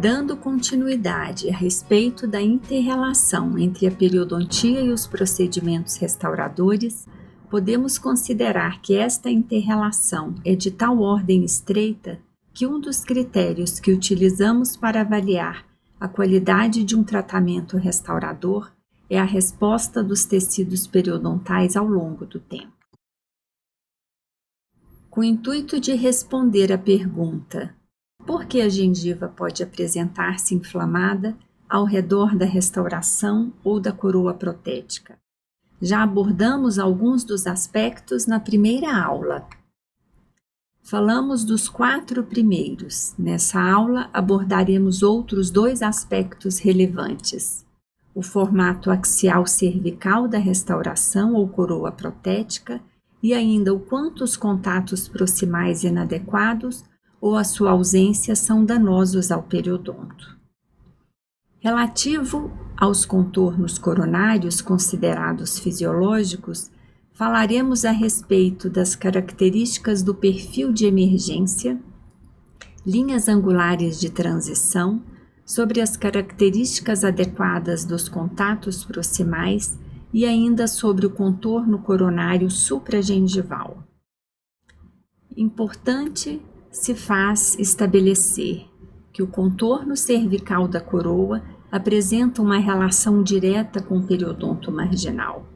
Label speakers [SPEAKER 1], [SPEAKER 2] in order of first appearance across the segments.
[SPEAKER 1] Dando continuidade a respeito da inter-relação entre a periodontia e os procedimentos restauradores, podemos considerar que esta inter-relação é de tal ordem estreita que um dos critérios que utilizamos para avaliar a qualidade de um tratamento restaurador é a resposta dos tecidos periodontais ao longo do tempo. Com o intuito de responder à pergunta: por que a gengiva pode apresentar-se inflamada ao redor da restauração ou da coroa protética? Já abordamos alguns dos aspectos na primeira aula. Falamos dos 4 primeiros. Nessa aula abordaremos outros 2 aspectos relevantes: o formato axial cervical da restauração ou coroa protética e ainda o quanto os contatos proximais inadequados ou a sua ausência são danosos ao periodonto. Relativo aos contornos coronários considerados fisiológicos, falaremos a respeito das características do perfil de emergência, linhas angulares de transição, sobre as características adequadas dos contatos proximais e ainda sobre o contorno coronário supragengival. Importante se faz estabelecer que o contorno cervical da coroa apresenta uma relação direta com o periodonto marginal.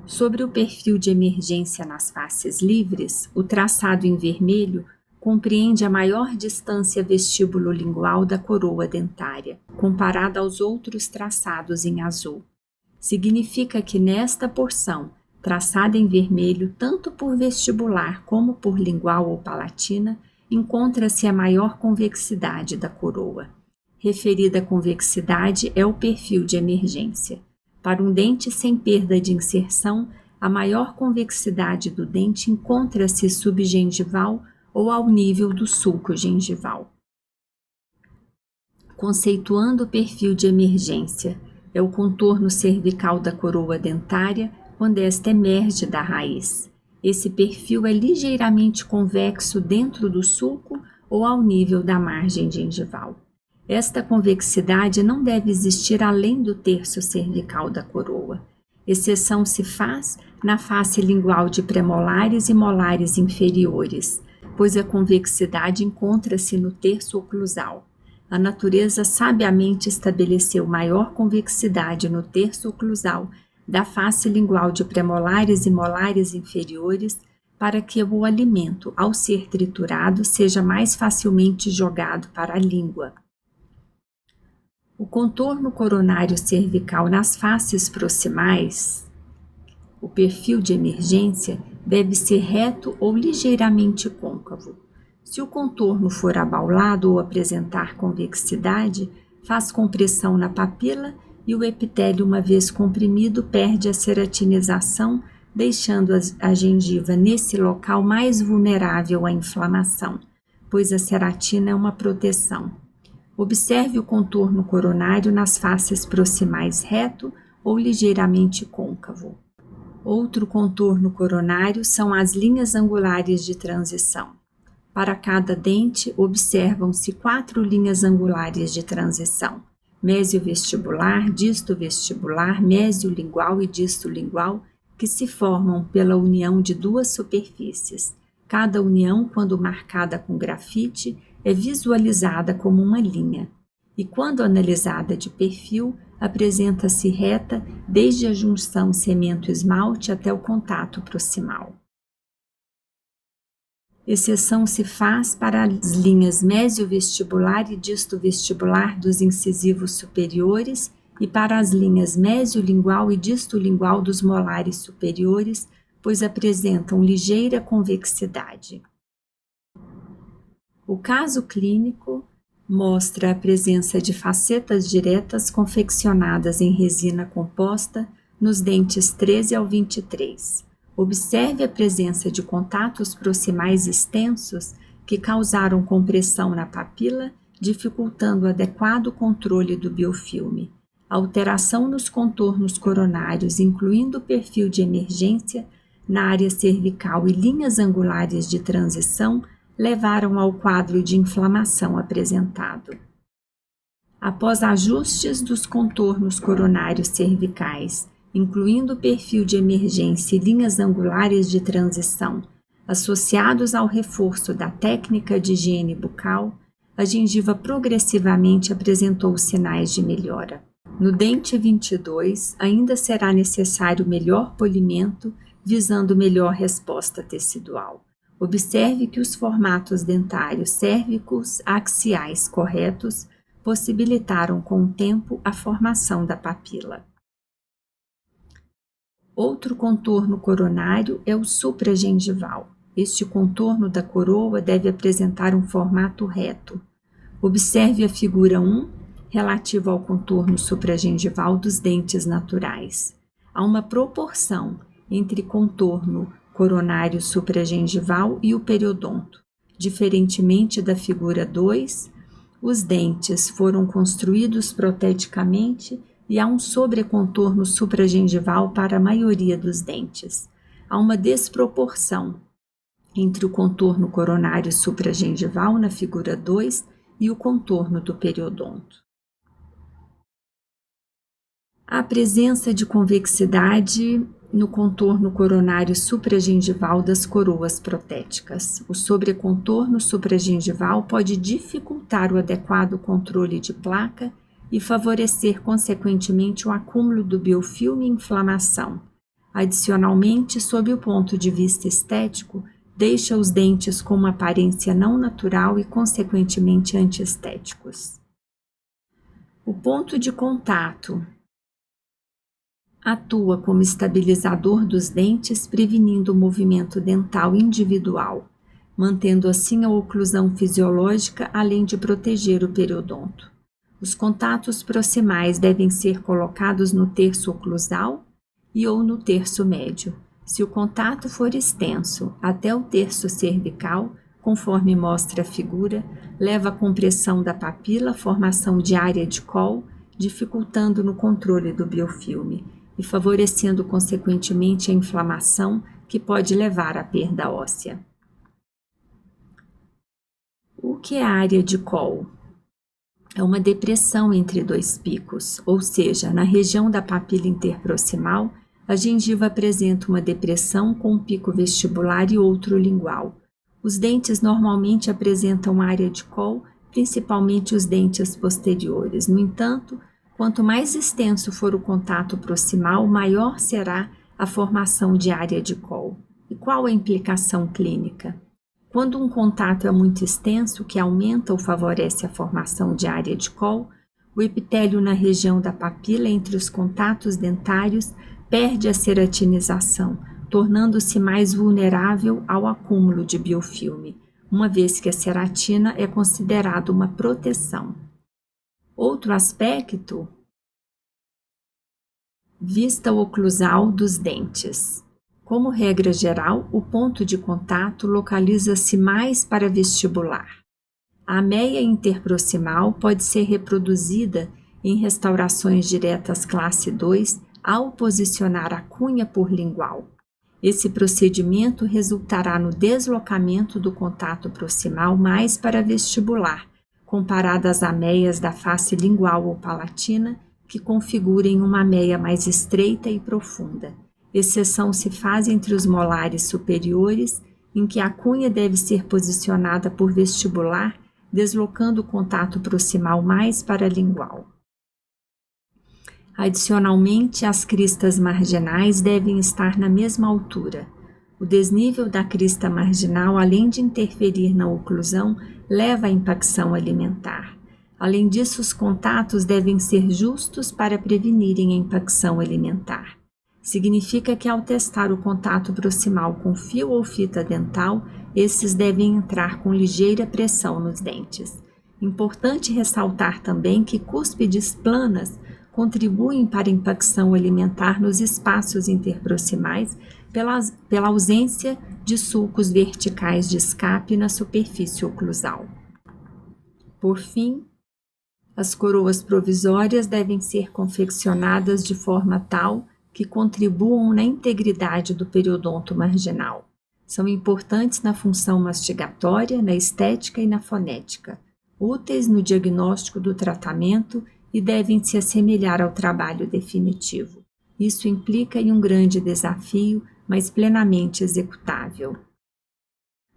[SPEAKER 1] Sobre o perfil de emergência nas faces livres, o traçado em vermelho compreende a maior distância vestíbulo-lingual da coroa dentária, comparada aos outros traçados em azul. Significa que nesta porção, traçada em vermelho tanto por vestibular como por lingual ou palatina, encontra-se a maior convexidade da coroa. Referida convexidade é o perfil de emergência. Para um dente sem perda de inserção, a maior convexidade do dente encontra-se subgengival ou ao nível do sulco gengival. Conceituando o perfil de emergência, é o contorno cervical da coroa dentária quando esta emerge da raiz. Esse perfil é ligeiramente convexo dentro do sulco ou ao nível da margem gengival. Esta convexidade não deve existir além do terço cervical da coroa. Exceção se faz na face lingual de premolares e molares inferiores, pois a convexidade encontra-se no terço oclusal. A natureza sabiamente estabeleceu maior convexidade no terço oclusal da face lingual de premolares e molares inferiores para que o alimento, ao ser triturado, seja mais facilmente jogado para a língua. O contorno coronário cervical nas faces proximais, o perfil de emergência, deve ser reto ou ligeiramente côncavo. Se o contorno for abaulado ou apresentar convexidade, faz compressão na papila e o epitélio, uma vez comprimido, perde a ceratinização, deixando a gengiva nesse local mais vulnerável à inflamação, pois a ceratina é uma proteção. Observe o contorno coronário nas faces proximais reto ou ligeiramente côncavo. Outro contorno coronário são as linhas angulares de transição. Para cada dente, observam-se 4 linhas angulares de transição: mesiovestibular, distovestibular, mesiolingual e distolingual, que se formam pela união de 2 superfícies. Cada união, quando marcada com grafite, é visualizada como uma linha, e quando analisada de perfil, apresenta-se reta desde a junção cemento-esmalte até o contato proximal. Exceção se faz para as linhas mesiovestibular e distovestibular dos incisivos superiores e para as linhas mesiolingual e distolingual dos molares superiores, pois apresentam ligeira convexidade. O caso clínico mostra a presença de facetas diretas confeccionadas em resina composta nos dentes 13 ao 23. Observe a presença de contatos proximais extensos que causaram compressão na papila, dificultando o adequado controle do biofilme. A alteração nos contornos coronários, incluindo o perfil de emergência na área cervical e linhas angulares de transição, levaram ao quadro de inflamação apresentado. Após ajustes dos contornos coronários cervicais, incluindo o perfil de emergência e linhas angulares de transição, associados ao reforço da técnica de higiene bucal, a gengiva progressivamente apresentou sinais de melhora. No dente 22, ainda será necessário melhor polimento, visando melhor resposta tecidual. Observe que os formatos dentários cérvicos axiais corretos possibilitaram com o tempo a formação da papila. Outro contorno coronário é o supragengival. Este contorno da coroa deve apresentar um formato reto. Observe a figura 1, relativa ao contorno supragengival dos dentes naturais. Há uma proporção entre contorno coronário supragengival e o periodonto. Diferentemente da figura 2, os dentes foram construídos proteticamente e há um sobrecontorno supragengival para a maioria dos dentes. Há uma desproporção entre o contorno coronário supragengival na figura 2 e o contorno do periodonto. A presença de convexidade no contorno coronário supragengival das coroas protéticas. O sobrecontorno supragengival pode dificultar o adequado controle de placa e favorecer, consequentemente, o acúmulo do biofilme e inflamação. Adicionalmente, sob o ponto de vista estético, deixa os dentes com uma aparência não natural e, consequentemente, antiestéticos. O ponto de contato atua como estabilizador dos dentes, prevenindo o movimento dental individual, mantendo assim a oclusão fisiológica, além de proteger o periodonto. Os contatos proximais devem ser colocados no terço oclusal e ou no terço médio. Se o contato for extenso até o terço cervical, conforme mostra a figura, leva à compressão da papila, formação de área de Coll, dificultando no controle do biofilme e favorecendo consequentemente a inflamação, que pode levar à perda óssea. O que é a área de Coll? É uma depressão entre dois picos, ou seja, na região da papila interproximal, a gengiva apresenta uma depressão com um pico vestibular e outro lingual. Os dentes normalmente apresentam área de Coll, principalmente os dentes posteriores. No entanto, quanto mais extenso for o contato proximal, maior será a formação de área de Coll. E qual a implicação clínica? Quando um contato é muito extenso, que aumenta ou favorece a formação de área de Coll, o epitélio na região da papila entre os contatos dentários perde a ceratinização, tornando-se mais vulnerável ao acúmulo de biofilme, uma vez que a ceratina é considerada uma proteção. Outro aspecto, vista oclusal dos dentes. Como regra geral, o ponto de contato localiza-se mais para vestibular. A ameia interproximal pode ser reproduzida em restaurações diretas classe 2 ao posicionar a cunha por lingual. Esse procedimento resultará no deslocamento do contato proximal mais para vestibular, comparado às ameias da face lingual ou palatina, que configurem uma ameia mais estreita e profunda. Exceção se faz entre os molares superiores, em que a cunha deve ser posicionada por vestibular, deslocando o contato proximal mais para lingual. Adicionalmente, as cristas marginais devem estar na mesma altura. O desnível da crista marginal, além de interferir na oclusão, leva à impacção alimentar. Além disso, os contatos devem ser justos para prevenirem a impacção alimentar. Significa que, ao testar o contato proximal com fio ou fita dental, esses devem entrar com ligeira pressão nos dentes. Importante ressaltar também que cúspides planas contribuem para a impacção alimentar nos espaços interproximais pela ausência de sulcos verticais de escape na superfície oclusal. Por fim, as coroas provisórias devem ser confeccionadas de forma tal que contribuam na integridade do periodonto marginal. São importantes na função mastigatória, na estética e na fonética. úteis no diagnóstico do tratamento e devem se assemelhar ao trabalho definitivo. Isso implica em um grande desafio, mas plenamente executável.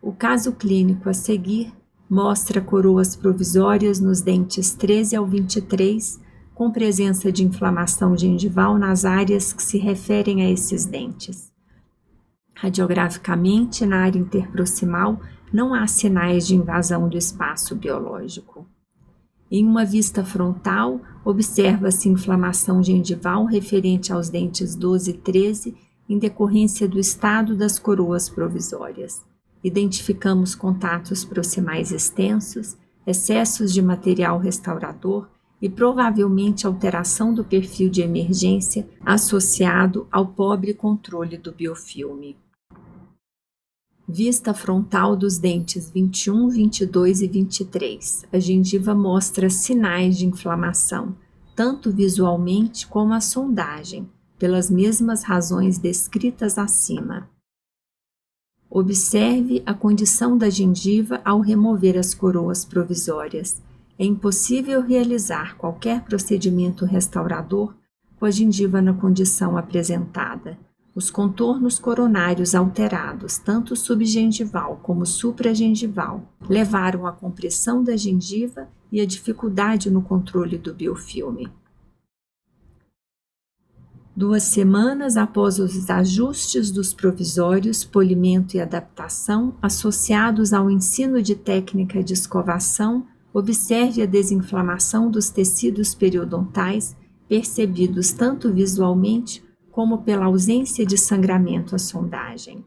[SPEAKER 1] O caso clínico a seguir mostra coroas provisórias nos dentes 13 ao 23, com presença de inflamação gengival nas áreas que se referem a esses dentes. Radiograficamente, na área interproximal, não há sinais de invasão do espaço biológico. Em uma vista frontal, observa-se inflamação gengival referente aos dentes 12 e 13, em decorrência do estado das coroas provisórias. Identificamos contatos proximais extensos, excessos de material restaurador e provavelmente alteração do perfil de emergência associado ao pobre controle do biofilme. Vista frontal dos dentes 21, 22 e 23. A gengiva mostra sinais de inflamação, tanto visualmente como a sondagem, pelas mesmas razões descritas acima. Observe a condição da gengiva ao remover as coroas provisórias. É impossível realizar qualquer procedimento restaurador com a gengiva na condição apresentada. Os contornos coronários alterados, tanto subgengival como supragengival, levaram à compressão da gengiva e à dificuldade no controle do biofilme. 2 semanas após os ajustes dos provisórios, polimento e adaptação, associados ao ensino de técnica de escovação, observe a desinflamação dos tecidos periodontais, percebidos tanto visualmente como pela ausência de sangramento à sondagem.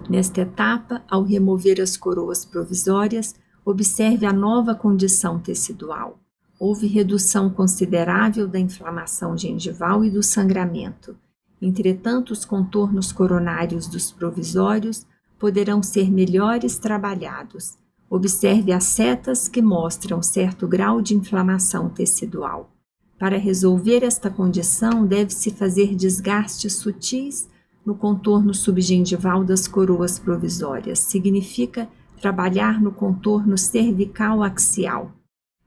[SPEAKER 1] Nesta etapa, ao remover as coroas provisórias, observe a nova condição tecidual. Houve redução considerável da inflamação gengival e do sangramento. Entretanto, os contornos coronários dos provisórios poderão ser melhores trabalhados. Observe as setas que mostram certo grau de inflamação tecidual. Para resolver esta condição, deve-se fazer desgastes sutis no contorno subgengival das coroas provisórias. Significa trabalhar no contorno cervical axial,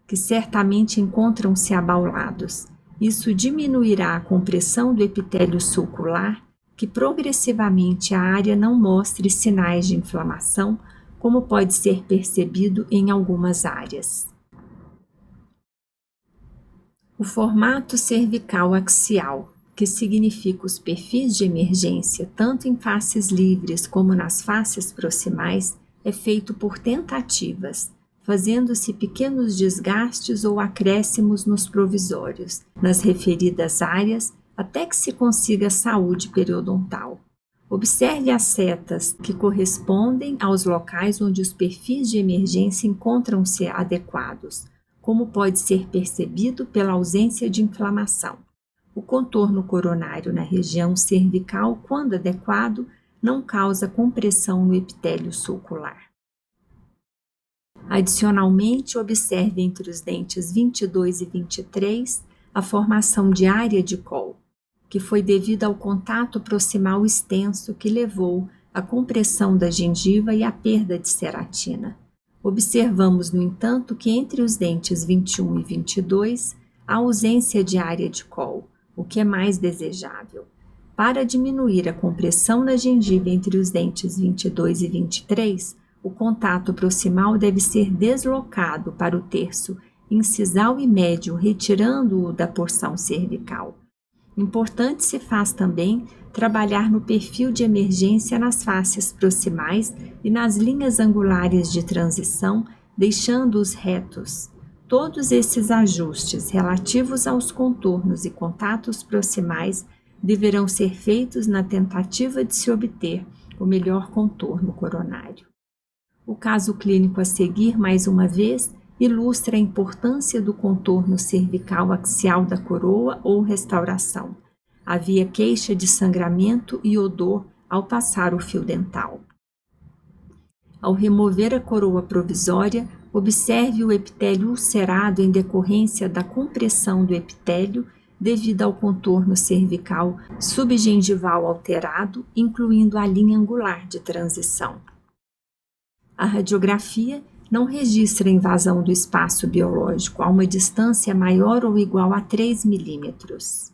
[SPEAKER 1] que certamente encontram-se abaulados. Isso diminuirá a compressão do epitélio sulcular, que progressivamente a área não mostre sinais de inflamação, como pode ser percebido em algumas áreas. O formato cervical axial, que significa os perfis de emergência tanto em faces livres como nas faces proximais, é feito por tentativas, fazendo-se pequenos desgastes ou acréscimos nos provisórios, nas referidas áreas, até que se consiga saúde periodontal. Observe as setas que correspondem aos locais onde os perfis de emergência encontram-se adequados, como pode ser percebido pela ausência de inflamação. O contorno coronário na região cervical, quando adequado, não causa compressão no epitélio sulcular. Adicionalmente, observe entre os dentes 22 e 23 a formação de área de Kohl, que foi devido ao contato proximal extenso que levou à compressão da gengiva e à perda de ceratina. Observamos, no entanto, que entre os dentes 21 e 22 há ausência de área de Kohl, o que é mais desejável. Para diminuir a compressão na gengiva entre os dentes 22 e 23, o contato proximal deve ser deslocado para o terço incisal e médio, retirando-o da porção cervical. Importante se faz também trabalhar no perfil de emergência nas faces proximais e nas linhas angulares de transição, deixando-os retos. Todos esses ajustes relativos aos contornos e contatos proximais deverão ser feitos na tentativa de se obter o melhor contorno coronário. O caso clínico a seguir, mais uma vez, ilustra a importância do contorno cervical axial da coroa ou restauração. Havia queixa de sangramento e odor ao passar o fio dental. Ao remover a coroa provisória, observe o epitélio ulcerado em decorrência da compressão do epitélio devido ao contorno cervical subgengival alterado, incluindo a linha angular de transição. A radiografia não registra invasão do espaço biológico a uma distância maior ou igual a 3 milímetros.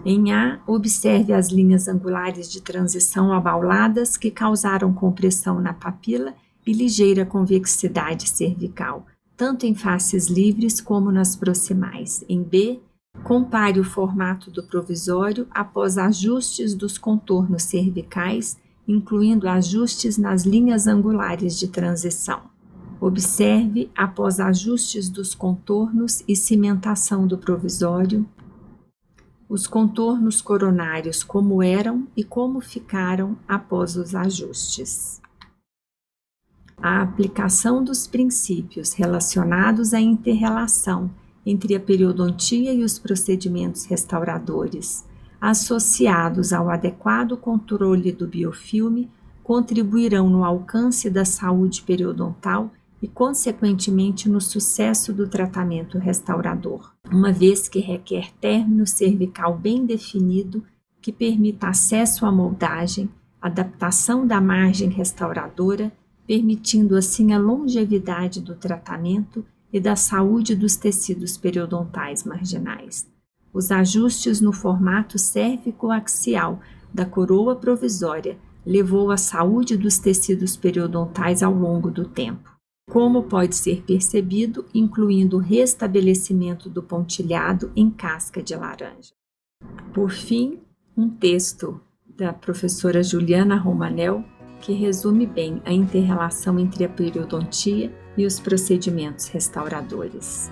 [SPEAKER 1] Em A, observe as linhas angulares de transição abauladas que causaram compressão na papila e ligeira convexidade cervical, tanto em faces livres como nas proximais. Em B, compare o formato do provisório após ajustes dos contornos cervicais, incluindo ajustes nas linhas angulares de transição. Observe, após ajustes dos contornos e cimentação do provisório, os contornos coronários como eram e como ficaram após os ajustes. A aplicação dos princípios relacionados à inter-relação entre a periodontia e os procedimentos restauradores, associados ao adequado controle do biofilme, contribuirão no alcance da saúde periodontal e, consequentemente, no sucesso do tratamento restaurador, uma vez que requer término cervical bem definido que permita acesso à moldagem, adaptação da margem restauradora, permitindo assim a longevidade do tratamento e da saúde dos tecidos periodontais marginais. Os ajustes no formato cérvico-axial da coroa provisória levou à saúde dos tecidos periodontais ao longo do tempo, como pode ser percebido, incluindo o restabelecimento do pontilhado em casca de laranja. Por fim, um texto da professora Juliana Romanel, que resume bem a inter-relação entre a periodontia e os procedimentos restauradores.